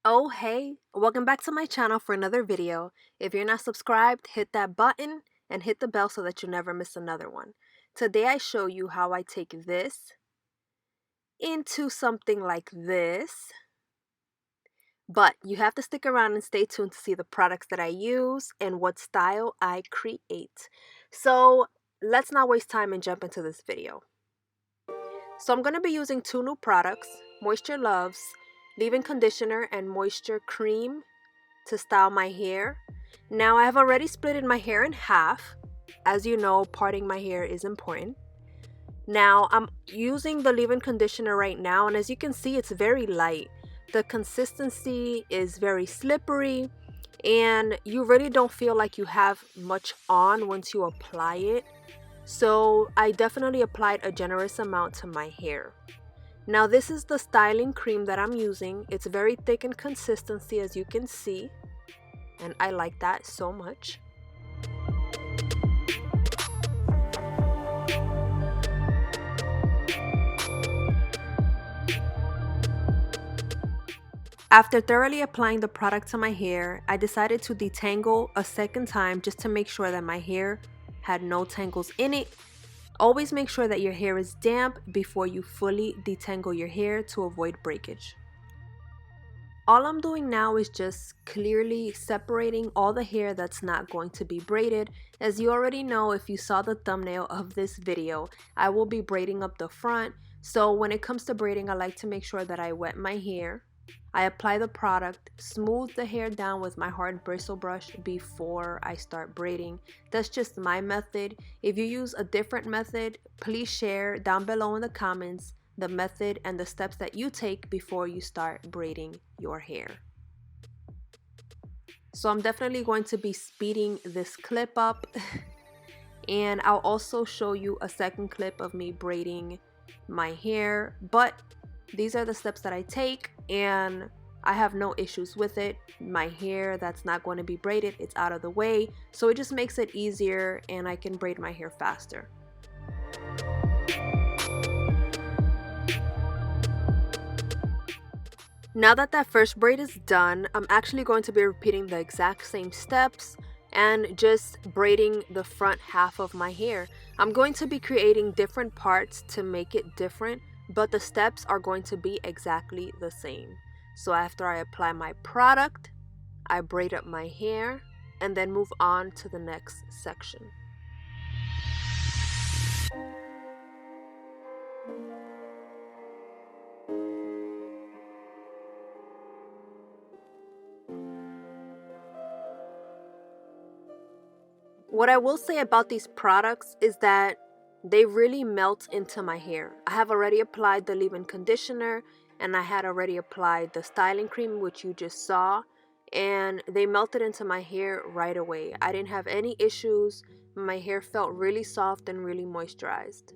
Oh hey, welcome back to my channel for another video. If you're not subscribed, hit that button and hit the bell so that you never miss another one. Today I show you how I take this into something like this, but you have to stick around and stay tuned to see the products that I use and what style I create. So let's not waste time and jump into this video. So I'm going to be using two new products, Moisture Loves leave-in conditioner and moisture cream to style my hair. Now I have already split my hair in half. As you know, parting my hair is important. Now I'm using the leave-in conditioner right now, and as you can see, it's very light. The consistency is very slippery, and you really don't feel like you have much on once you apply it. So I definitely applied a generous amount to my hair. Now this is the styling cream that I'm using. It's very thick in consistency, as you can see, and I like that so much. After thoroughly applying the product to my hair, I decided to detangle a second time just to make sure that my hair had no tangles in it. Always make sure that your hair is damp before you fully detangle your hair to avoid breakage. All I'm doing now is just clearly separating all the hair that's not going to be braided. As you already know, if you saw the thumbnail of this video, I will be braiding up the front. So when it comes to braiding, I like to make sure that I wet my hair. I apply the product, smooth the hair down with my hard bristle brush before I start braiding. That's just my method. If you use a different method, please share down below in the comments the method and the steps that you take before you start braiding your hair. So I'm definitely going to be speeding this clip up and I'll also show you a second clip of me braiding my hair, but these are the steps that I take and I have no issues with it. My hair that's not going to be braided, it's out of the way, so it just makes it easier and I can braid my hair faster. Now that first braid is done, I'm actually going to be repeating the exact same steps and just braiding the front half of my hair. I'm going to be creating different parts to make it different, but the steps are going to be exactly the same. So after I apply my product, I braid up my hair and then move on to the next section. What I will say about these products is that they really melt into my hair. I have already applied the leave-in conditioner and I had already applied the styling cream, which you just saw, and they melted into my hair right away. I didn't have any issues. My hair felt really soft and really moisturized.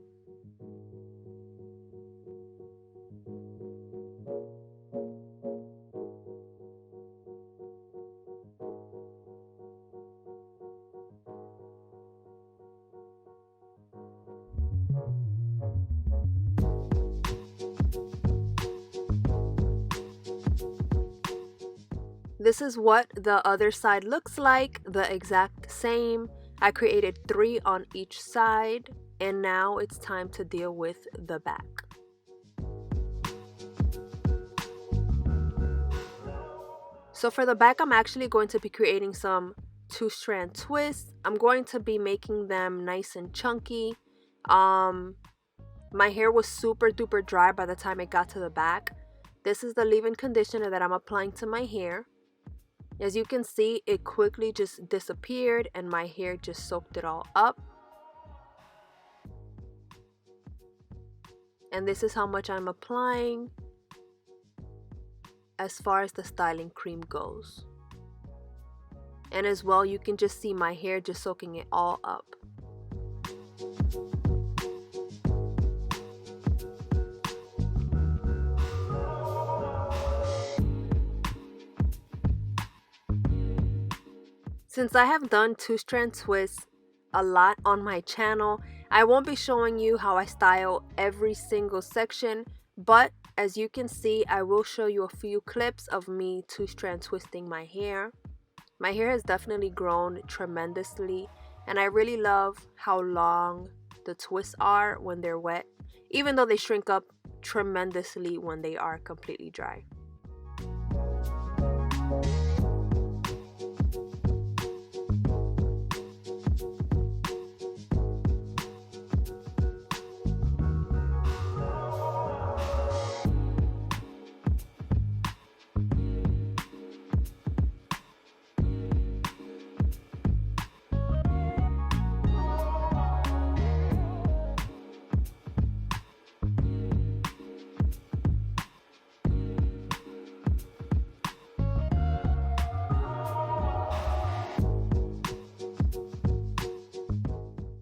This is what the other side looks like, the exact same. I created 3 on each side, and now it's time to deal with the back. So for the back, I'm actually going to be creating some 2-strand twists. I'm going to be making them nice and chunky. My hair was super duper dry by the time it got to the back. This is the leave-in conditioner that I'm applying to my hair. As you can see, it quickly just disappeared and my hair just soaked it all up. And this is how much I'm applying as far as the styling cream goes. And as well, you can just see my hair just soaking it all up. Since I have done 2-strand twists a lot on my channel, I won't be showing you how I style every single section, but as you can see, I will show you a few clips of me two-strand twisting my hair. My hair has definitely grown tremendously, and I really love how long the twists are when they're wet, even though they shrink up tremendously when they are completely dry.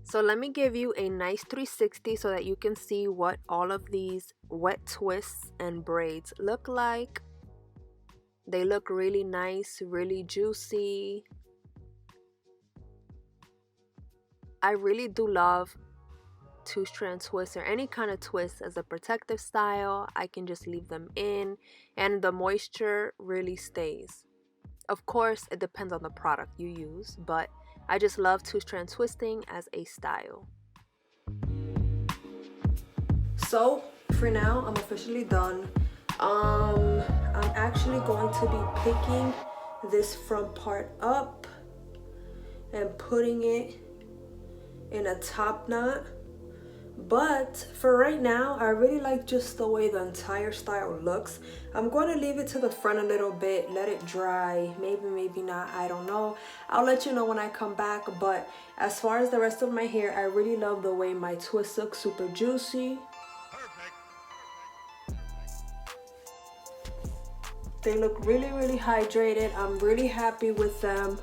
So let me give you a nice 360 so that you can see what all of these wet twists and braids look like. They look really nice, really juicy. I really do love two-strand twists or any kind of twist as a protective style. I can just leave them in and the moisture really stays. Of course, it depends on the product you use, but I just love two-strand twisting as a style. So for now, I'm officially done. I'm actually going to be picking this front part up and putting it in a top knot. But for right now, I really like just the way the entire style looks. I'm going to leave it to the front a little bit, let it dry, maybe not, I don't know. I'll let you know when I come back. But as far as the rest of my hair, I really love the way my twists look super juicy. They look really, really hydrated. I'm really happy with them.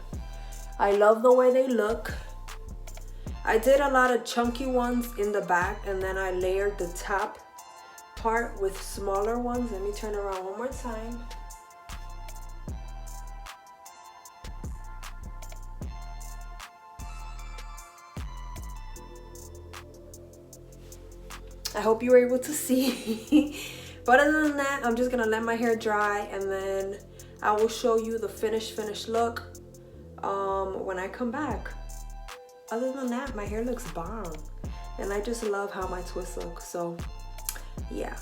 I love the way they look. I did a lot of chunky ones in the back and then I layered the top part with smaller ones. Let me turn around one more time. I hope you were able to see. But other than that, I'm just gonna let my hair dry and then I will show you the finished look when I come back. Other than that, my hair looks bomb and I just love how my twists look. So yeah.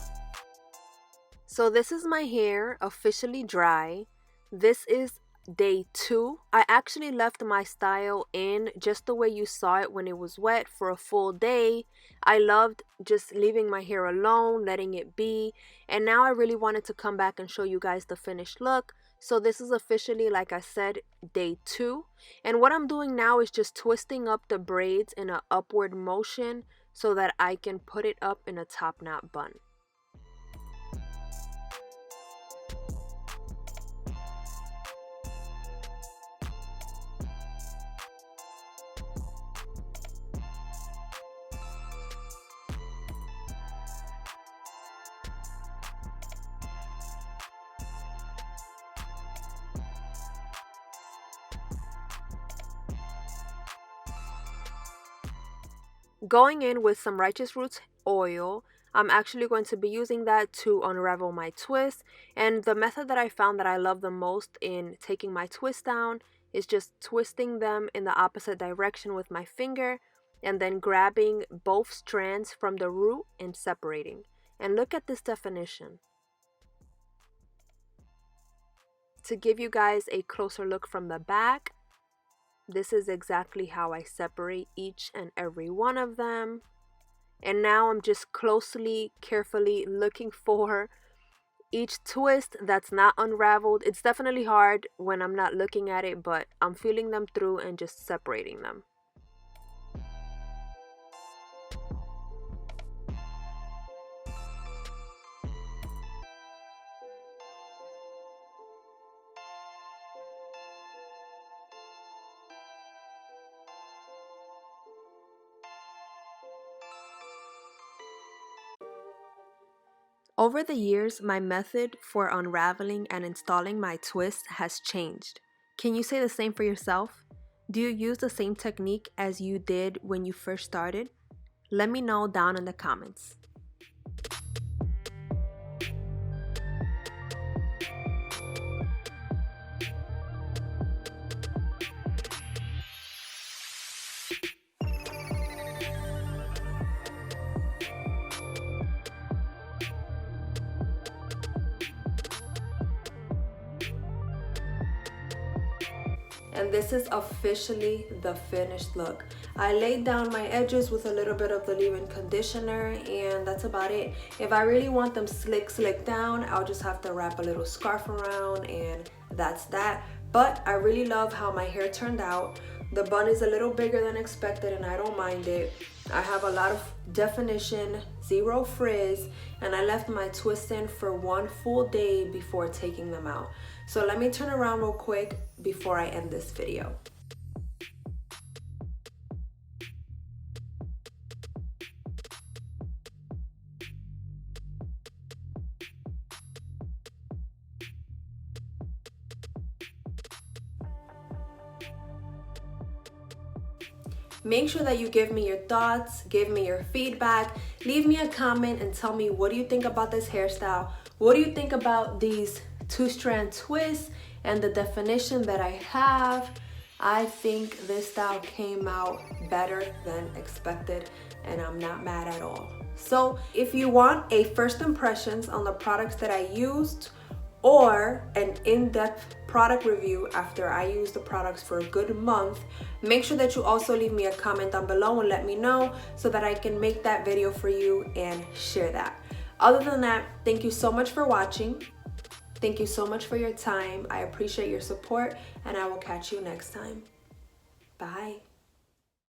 So this is my hair officially dry. This is day 2. I actually left my style in just the way you saw it when it was wet for a full day. I loved just leaving my hair alone, letting it be, and now I really wanted to come back and show you guys the finished look. So this is officially, like I said, day 2, and what I'm doing now is just twisting up the braids in an upward motion so that I can put it up in a top knot bun. Going in with some Righteous Roots oil, I'm actually going to be using that to unravel my twist. And the method that I found that I love the most in taking my twist down is just twisting them in the opposite direction with my finger and then grabbing both strands from the root and separating. And look at this definition. To give you guys a closer look from the back, this is exactly how I separate each and every one of them. And now I'm just carefully looking for each twist that's not unraveled. It's definitely hard when I'm not looking at it, but I'm feeling them through and just separating them. Over the years, my method for unraveling and installing my twist has changed. Can you say the same for yourself? Do you use the same technique as you did when you first started? Let me know down in the comments. and this is officially the finished look. I laid down my edges with a little bit of the leave-in conditioner, and that's about it. If I really want them slick down, I'll just have to wrap a little scarf around, and that's that. But I really love how my hair turned out. The bun is a little bigger than expected, and I don't mind it. I have a lot of definition, zero frizz, and I left my twists in for 1 full day before taking them out. So let me turn around real quick before I end this video. Make sure that you give me your thoughts, give me your feedback, leave me a comment and tell me, what do you think about this hairstyle? What do you think about these 2-strand twists and the definition that I have? I think this style came out better than expected, and I'm not mad at all. So if you want a first impressions on the products that I used, or an in-depth product review after I use the products for a good month, make sure that you also leave me a comment down below and let me know so that I can make that video for you and share that. Other than that, thank you so much for watching. Thank you so much for your time. I appreciate your support, and I will catch you next time. Bye.